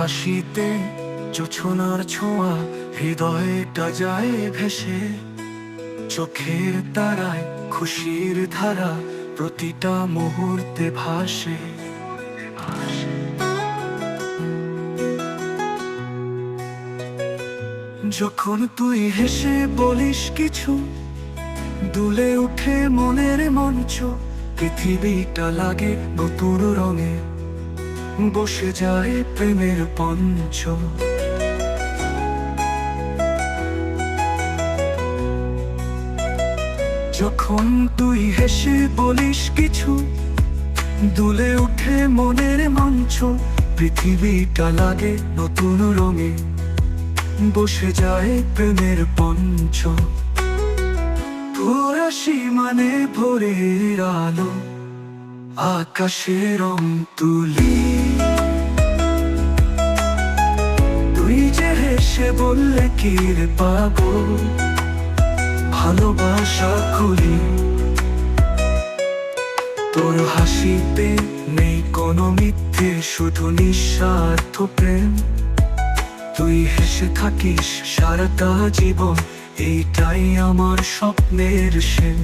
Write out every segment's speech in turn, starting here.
হাসিতে জোছনার ছোঁয়া হৃদয়টা যায় ভেসে, চোখের তারায় খুশির ধারা প্রতিটা মুহূর্তে ভাসে। যখন তুই হেসে বলিস কিছু, দুলে উঠে মনের মঞ্চ, পৃথিবীটা লাগে নতুন রঙে, বসে যায় প্রেমের পঞ্চ। যখন তুই হেসে বলিস কিছু, দুলে উঠে মনের মঞ্চ, পৃথিবীটা লাগে নতুন রঙে, বসে যায় প্রেমের পঞ্চ। তোর হাসি মানে ভোরের আলো, আকাশে রং তুলি। তুই যে হেসে বললে কি রে পাবো, ভালোবাসা খুলি। তোর হাসিতে নেই কোনো মিথ্যে, শুধু নিঃস্বার্থ প্রেম। তুই হেসে থাকিস সারাটা জীবন, এইটাই আমার স্বপ্নের সেন।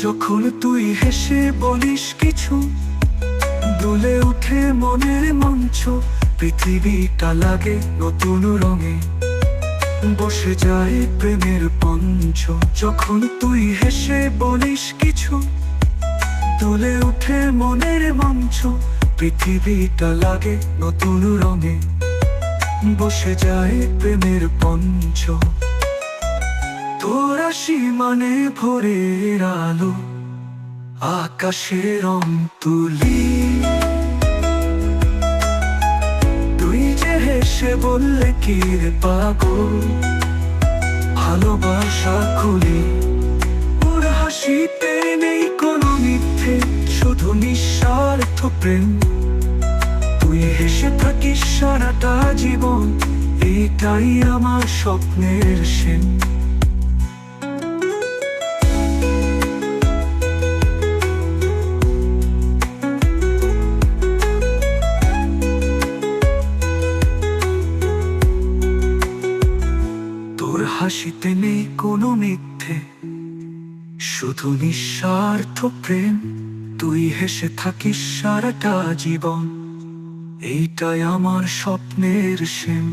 যখন তুই হেসে বলিস কিছু, দুলে উঠে মনের মঞ্চ, পৃথিবীটা লাগে নতুন রঙে, বসে যায় প্রেমের পঞ্চ। যখন তুই হেসে বলিস কিছু, দুলে উঠে মনের মঞ্চ, পৃথিবীটা লাগে নতুন রঙে, বসে যায় প্রেমের পঞ্চ। তোর হাসি মানে ভোরের আলো, আকাশে রং তুলি। তুই যে হেসে বললে কি রে পাগল, ভালোবাসা খুলি। তোর হাসিতে নেই কোনো মিথ্যে, শুধু নিঃস্বার্থ প্রেম। তুই হেসে থাকিস সারাটা জীবন, এটাই আমার স্বপ্নের সেন। তোর হাসিতে নেই কোনো মিথ্যে, শুধু নিঃস্বার্থ প্রেম। তুই হেসে থাকিস সারাটা জীবন, এইটাই আমার স্বপ্নের সেন।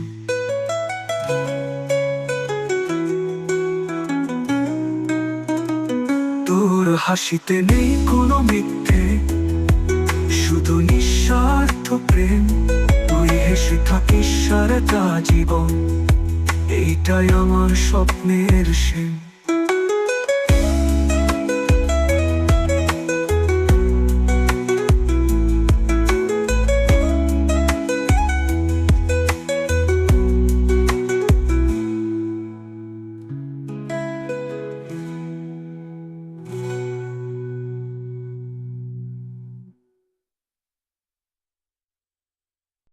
তোর হাসিতে নেই কোনো মিথ্যে, শুধু নিঃস্বার্থ প্রেম। তুই হেসে থাকিস সারাটা জীবন, এইটাই আমার স্বপ্নের সেন।